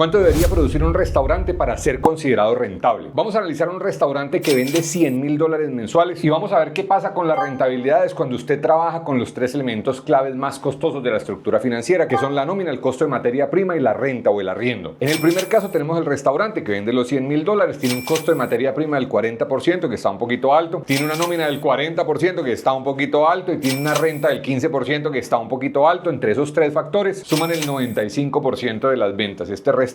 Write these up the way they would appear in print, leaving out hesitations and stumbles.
¿Cuánto debería producir un restaurante para ser considerado rentable? Vamos a analizar un restaurante que vende $100,000 mensuales y vamos a ver qué pasa con las rentabilidades cuando usted trabaja con los tres elementos claves más costosos de la estructura financiera, que son la nómina, el costo de materia prima y la renta o el arriendo. En el primer caso tenemos el restaurante que vende los $100,000, tiene un costo de materia prima del 40%, que está un poquito alto, tiene una nómina del 40%, que está un poquito alto, y tiene una renta del 15%, que está un poquito alto. Entre esos tres factores suman el 95% de las ventas. Este restaurante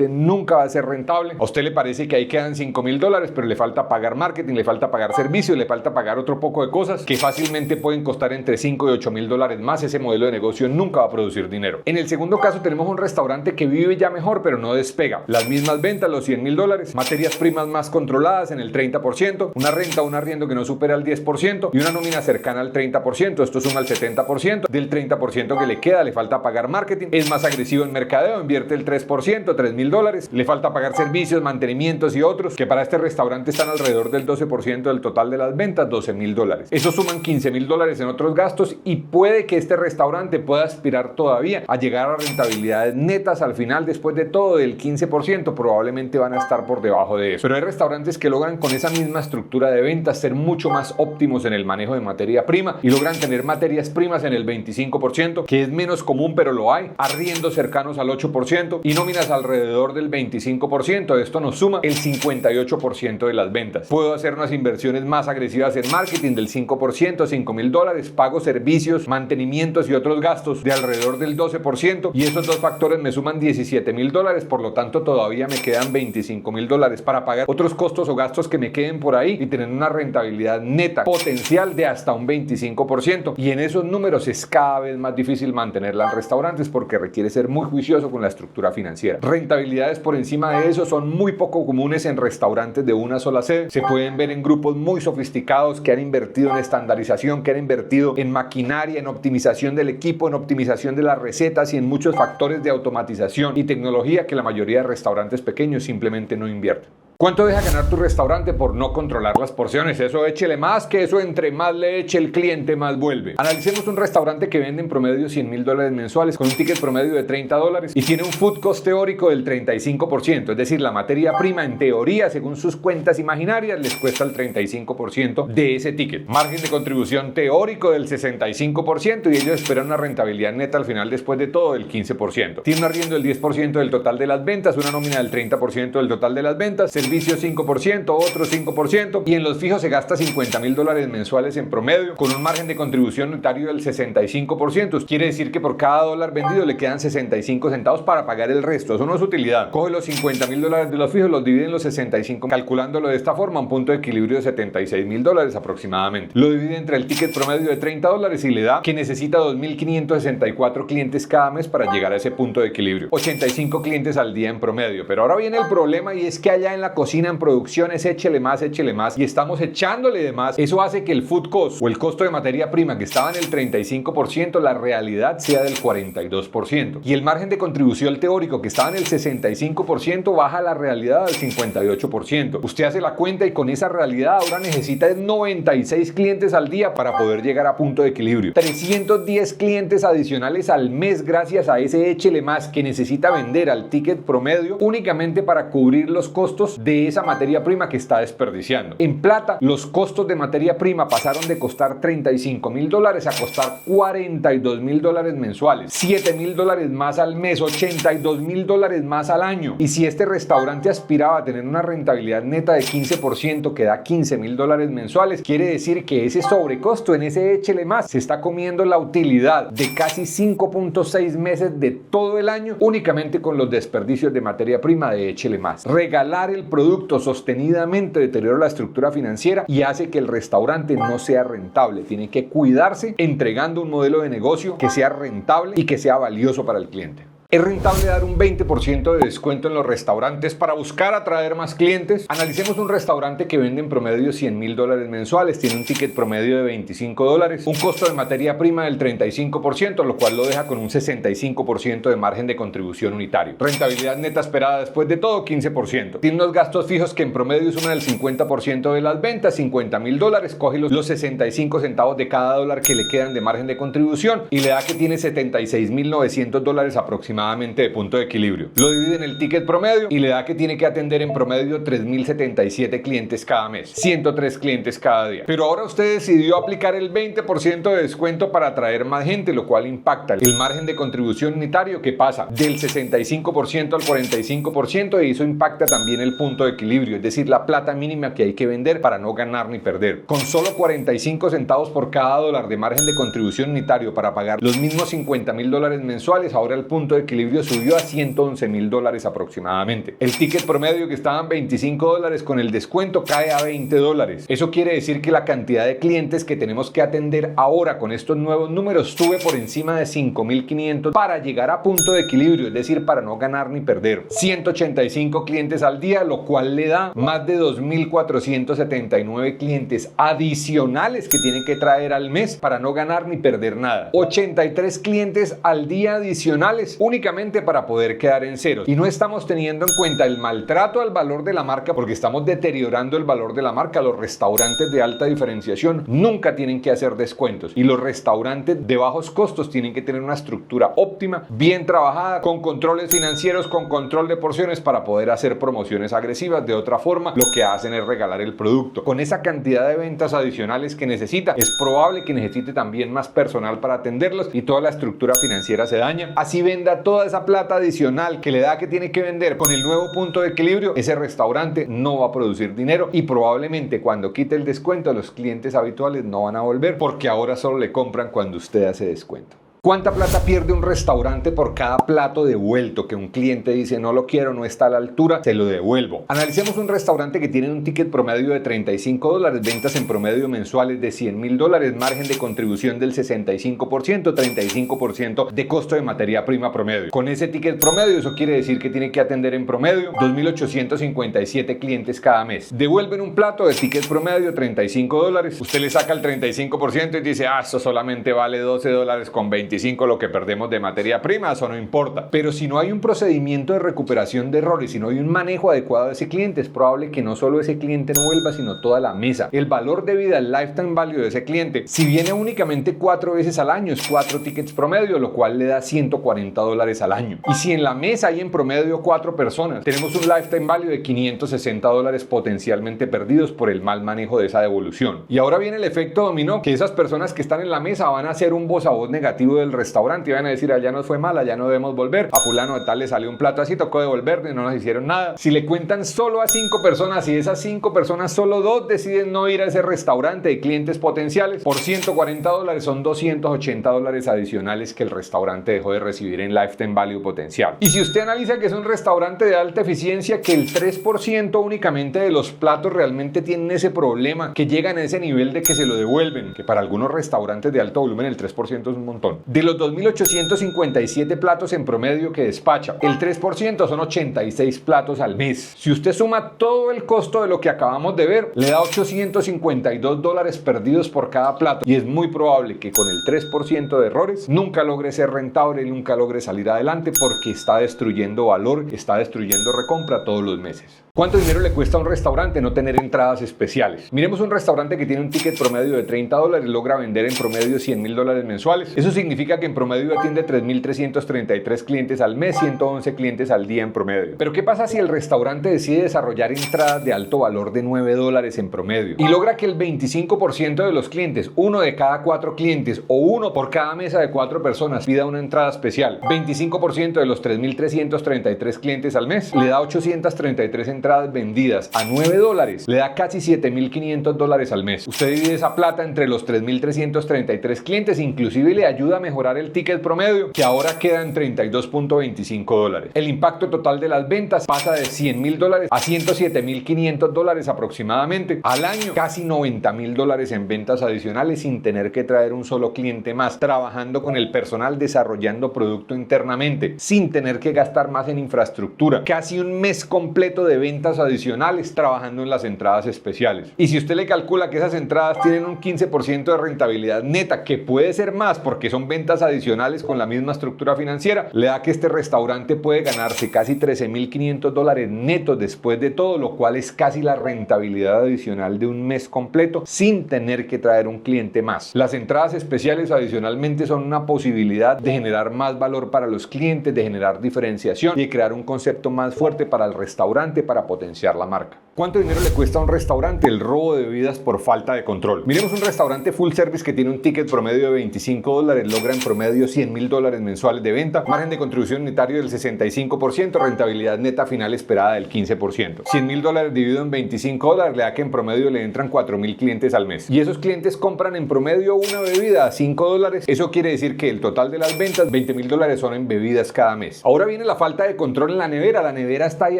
nunca va a ser rentable. A usted le parece que ahí quedan $5,000, pero le falta pagar marketing, le falta pagar servicios, le falta pagar otro poco de cosas que fácilmente pueden costar entre $5,000 y $8,000 más. Ese modelo de negocio nunca va a producir dinero. En el segundo caso tenemos un restaurante que vive ya mejor, pero no despega. Las mismas ventas, los $100,000, materias primas más controladas en el 30%, una renta o un arriendo que no supera el 10% y una nómina cercana al 30%. Esto suma el 70%. Del 30% que le queda le falta pagar marketing, es más agresivo en mercadeo, invierte el 3%, $3,000, le falta pagar servicios, mantenimientos y otros, que para este restaurante están alrededor del 12% del total de las ventas, $12,000. Eso suman $15,000 en otros gastos y puede que este restaurante pueda aspirar todavía a llegar a rentabilidades netas al final, después de todo, del 15%, probablemente van a estar por debajo de eso. Pero hay restaurantes que logran con esa misma estructura de ventas ser mucho más óptimos en el manejo de materia prima y logran tener materias primas en el 25%, que es menos común pero lo hay, arriendos cercanos al 8% y nóminas alrededor del 25%. Esto nos suma el 58% de las ventas. Puedo hacer unas inversiones más agresivas en marketing del 5%, $5,000, pago servicios, mantenimientos y otros gastos de alrededor del 12%, y esos dos factores me suman $17,000. Por lo tanto, todavía me quedan $25,000 para pagar otros costos o gastos que me queden por ahí y tener una rentabilidad neta potencial de hasta un 25%. Y en esos números es cada vez más difícil mantenerla en restaurantes porque requiere ser muy juicioso con la estructura financiera. Rentabilidades por encima de eso son muy poco comunes en restaurantes de una sola sede. Se pueden ver en grupos muy sofisticados que han invertido en estandarización, que han invertido en maquinaria, en optimización del equipo, en optimización de las recetas y en muchos factores de automatización y tecnología que la mayoría de restaurantes pequeños simplemente no invierten. ¿Cuánto deja ganar tu restaurante por no controlar las porciones? Eso échele más, que eso entre más le eche el cliente más vuelve. Analicemos un restaurante que vende en promedio $100,000 mensuales con un ticket promedio de $30 y tiene un food cost teórico del 35%, es decir, la materia prima en teoría, según sus cuentas imaginarias, les cuesta el 35% de ese ticket. Margen de contribución teórico del 65% y ellos esperan una rentabilidad neta al final, después de todo, del 15%. Tiene un arriendo del 10% del total de las ventas, una nómina del 30% del total de las ventas, servicios 5%, otros 5%, y en los fijos se gasta $50,000 mensuales en promedio, con un margen de contribución unitario del 65%. Quiere decir que por cada dólar vendido le quedan 65 centavos para pagar el resto. Eso no es utilidad. Coge los $50,000 de los fijos, los divide en los 65, calculándolo de esta forma, un punto de equilibrio de $76,000 aproximadamente. Lo divide entre el ticket promedio de $30 y le da que necesita 2,564 clientes cada mes para llegar a ese punto de equilibrio. 85 clientes al día en promedio. Pero ahora viene el problema, y es que allá en la cocina, en producciones, échele más y estamos echándole de más. Eso hace que el food cost o el costo de materia prima, que estaba en el 35%, la realidad sea del 42%, y el margen de contribución teórico, que estaba en el 65%, baja a la realidad al 58%. Usted hace la cuenta y con esa realidad ahora necesita 96 clientes al día para poder llegar a punto de equilibrio. 310 clientes adicionales al mes gracias a ese échele más que necesita vender al ticket promedio únicamente para cubrir los costos de esa materia prima que está desperdiciando. En plata, los costos de materia prima pasaron de costar $35,000 a costar $42,000 mensuales, $7,000 más al mes, $82,000 más al año. Y si este restaurante aspiraba a tener una rentabilidad neta de 15%, que da $15,000 mensuales, quiere decir que ese sobrecosto en ese échele más se está comiendo la utilidad de casi 5.6 meses de todo el año únicamente con los desperdicios de materia prima de échele más. Regalar el producto sostenidamente deteriora la estructura financiera y hace que el restaurante no sea rentable. Tiene que cuidarse entregando un modelo de negocio que sea rentable y que sea valioso para el cliente. ¿Es rentable dar un 20% de descuento en los restaurantes para buscar atraer más clientes? Analicemos un restaurante que vende en promedio $100,000 mensuales, tiene un ticket promedio de $25, un costo de materia prima del 35%, lo cual lo deja con un 65% de margen de contribución unitario. Rentabilidad neta esperada después de todo, 15%. Tiene unos gastos fijos que en promedio suman el 50% de las ventas, $50,000, coge los 65 centavos de cada dólar que le quedan de margen de contribución y le da que tiene $76,900 aproximadamente aproximadamente de punto de equilibrio. Lo divide en el ticket promedio y le da que tiene que atender en promedio 3.077 clientes cada mes, 103 clientes cada día. Pero ahora usted decidió aplicar el 20% de descuento para atraer más gente, lo cual impacta el margen de contribución unitario, que pasa del 65% al 45%, y eso impacta también el punto de equilibrio, es decir, la plata mínima que hay que vender para no ganar ni perder. Con solo 45 centavos por cada dólar de margen de contribución unitario para pagar los mismos $50.000 mensuales, ahora el punto de equilibrio subió a $111.000 aproximadamente. El ticket promedio, que estaba en $25, con el descuento cae a $20. Eso quiere decir que la cantidad de clientes que tenemos que atender ahora con estos nuevos números sube por encima de 5.500 para llegar a punto de equilibrio, es decir, para no ganar ni perder. 185 clientes al día, lo cual le da más de 2.479 clientes adicionales que tienen que traer al mes para no ganar ni perder nada. 83 clientes al día adicionales únicamente para poder quedar en ceros. Y no estamos teniendo en cuenta el maltrato al valor de la marca, porque estamos deteriorando el valor de la marca. Los restaurantes de alta diferenciación nunca tienen que hacer descuentos, y los restaurantes de bajos costos tienen que tener una estructura óptima, bien trabajada, con controles financieros, con control de porciones, para poder hacer promociones agresivas. De otra forma, lo que hacen es regalar el producto. Con esa cantidad de ventas adicionales que necesita, es probable que necesite también más personal para atenderlos, y toda la estructura financiera se daña. Así venda toda esa plata adicional que le da que tiene que vender con el nuevo punto de equilibrio, ese restaurante no va a producir dinero, y probablemente cuando quite el descuento, los clientes habituales no van a volver, porque ahora solo le compran cuando usted hace descuento. ¿Cuánta plata pierde un restaurante por cada plato devuelto que un cliente dice no lo quiero, no está a la altura, se lo devuelvo? Analicemos un restaurante que tiene un ticket promedio de $35, ventas en promedio mensuales de $100.000, margen de contribución del 65%, 35% de costo de materia prima promedio. Con ese ticket promedio, eso quiere decir que tiene que atender en promedio 2.857 clientes cada mes. Devuelven un plato de ticket promedio $35, usted le saca el 35% y dice, eso solamente vale $12 con 25 lo que perdemos de materia prima, eso no importa. Pero si no hay un procedimiento de recuperación de errores, si no hay un manejo adecuado de ese cliente, es probable que no solo ese cliente no vuelva, sino toda la mesa. El valor de vida, el lifetime value de ese cliente, si viene únicamente 4 veces al año, es 4 tickets promedio, lo cual le da $140 al año. Y si en la mesa hay en promedio 4 personas, tenemos un lifetime value de $560 potencialmente perdidos por el mal manejo de esa devolución. Y ahora viene el efecto dominó, que esas personas que están en la mesa van a hacer un voz a voz negativo del restaurante y van a decir, allá nos fue mal, allá no debemos volver, a fulano de tal le salió un plato así, tocó devolverle, no nos hicieron nada. Si le cuentan solo a 5 personas y de esas 5 personas solo 2 deciden no ir a ese restaurante de clientes potenciales, por $140 son $280 adicionales que el restaurante dejó de recibir en lifetime value potencial. Y si usted analiza que es un restaurante de alta eficiencia, que el 3% únicamente de los platos realmente tienen ese problema, que llegan a ese nivel de que se lo devuelven, que para algunos restaurantes de alto volumen el 3% es un montón. De los 2.857 platos en promedio que despacha, el 3% son 86 platos al mes. Si usted suma todo el costo de lo que acabamos de ver, le da $852 perdidos por cada plato, y es muy probable que con el 3% de errores nunca logre ser rentable y nunca logre salir adelante, porque está destruyendo valor, está destruyendo recompra todos los meses. ¿Cuánto dinero le cuesta a un restaurante no tener entradas especiales? Miremos un restaurante que tiene un ticket promedio de $30 y logra vender en promedio $100.000 mensuales. Eso significa que en promedio atiende 3.333 clientes al mes, 111 clientes al día en promedio. Pero ¿qué pasa si el restaurante decide desarrollar entradas de alto valor de $9 en promedio y logra que el 25% de los clientes, 1 de cada 4 clientes o 1 por cada mesa de 4 personas, pida una entrada especial? 25% de los 3.333 clientes al mes le da 833 entradas vendidas a $9, le da casi $7.500 al mes. Usted divide esa plata entre los 3.333 clientes, inclusive le ayuda a mejorar el ticket promedio, que ahora queda en $32.25. El impacto total de las ventas pasa de $100.000 a $107.500 aproximadamente al año, casi $90.000 en ventas adicionales sin tener que traer un solo cliente más, trabajando con el personal, desarrollando producto internamente, sin tener que gastar más en infraestructura, casi un mes completo de ventas adicionales trabajando en las entradas especiales. Y si usted le calcula que esas entradas tienen un 15% de rentabilidad neta, que puede ser más porque son ventas adicionales con la misma estructura financiera, le da que este restaurante puede ganarse casi $13.500 netos después de todo, lo cual es casi la rentabilidad adicional de un mes completo sin tener que traer un cliente más. Las entradas especiales adicionalmente son una posibilidad de generar más valor para los clientes, de generar diferenciación y de crear un concepto más fuerte para el restaurante para potenciar la marca. ¿Cuánto dinero le cuesta a un restaurante el robo de bebidas por falta de control? Miremos un restaurante full service que tiene un ticket promedio de $25, logra en promedio $100.000 mensuales de venta, margen de contribución unitario del 65%, rentabilidad neta final esperada del 15%. $100.000 dividido en $25 le da que en promedio le entran 4.000 clientes al mes. Y esos clientes compran en promedio una bebida a $5. Eso quiere decir que el total de las ventas, $20.000 son en bebidas cada mes. Ahora viene la falta de control en la nevera. La nevera está ahí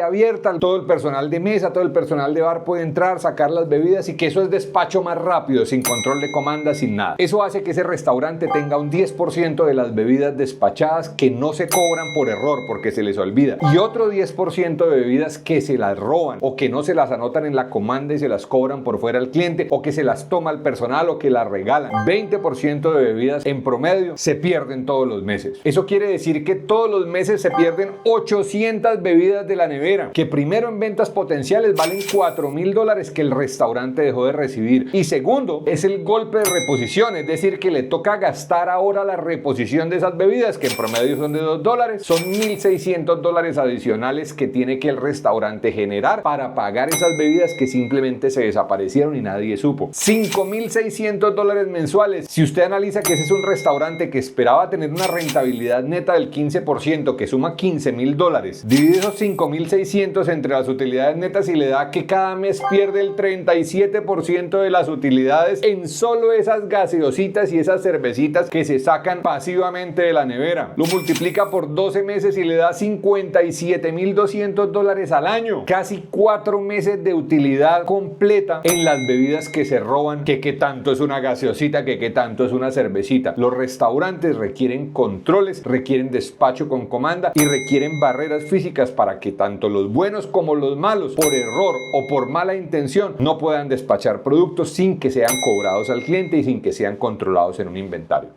abierta, todo el personal de mesa, todo el personal de bar puede entrar, sacar las bebidas y que eso es despacho más rápido, sin control de comanda, sin nada. Eso hace que ese restaurante tenga un 10% de las bebidas despachadas que no se cobran por error porque se les olvida y otro 10% de bebidas que se las roban o que no se las anotan en la comanda y se las cobran por fuera al cliente o que se las toma el personal o que las regalan. 20% de bebidas en promedio se pierden todos los meses. Eso quiere decir que todos los meses se pierden 800 bebidas de la nevera, que primero en ventas potenciales valen $4.000 que el restaurante dejó de recibir y segundo es el golpe de reposición, es decir que le toca gastar ahora la reposición de esas bebidas que en promedio son de $2, son $1.600 adicionales que tiene que el restaurante generar para pagar esas bebidas que simplemente se desaparecieron y nadie supo. $5.600 mensuales. Si usted analiza que ese es un restaurante que esperaba tener una rentabilidad neta del 15%, que suma $15.000, divide esos 5.600 entre las utilidades netas y le da que cada mes pierde el 37% de las utilidades en solo esas gaseositas y esas cervecitas que se sacan pasivamente de la nevera. Lo multiplica por 12 meses y le da $57.200 al año. Casi 4 meses de utilidad completa en las bebidas que se roban, que qué tanto es una gaseosita, que qué tanto es una cervecita. Los restaurantes requieren controles, requieren despacho con comanda y requieren barreras físicas para que tanto los buenos como los malos, por error o por mala intención, no puedan despachar productos sin que sean cobrados al cliente y sin que sean controlados en un inventario.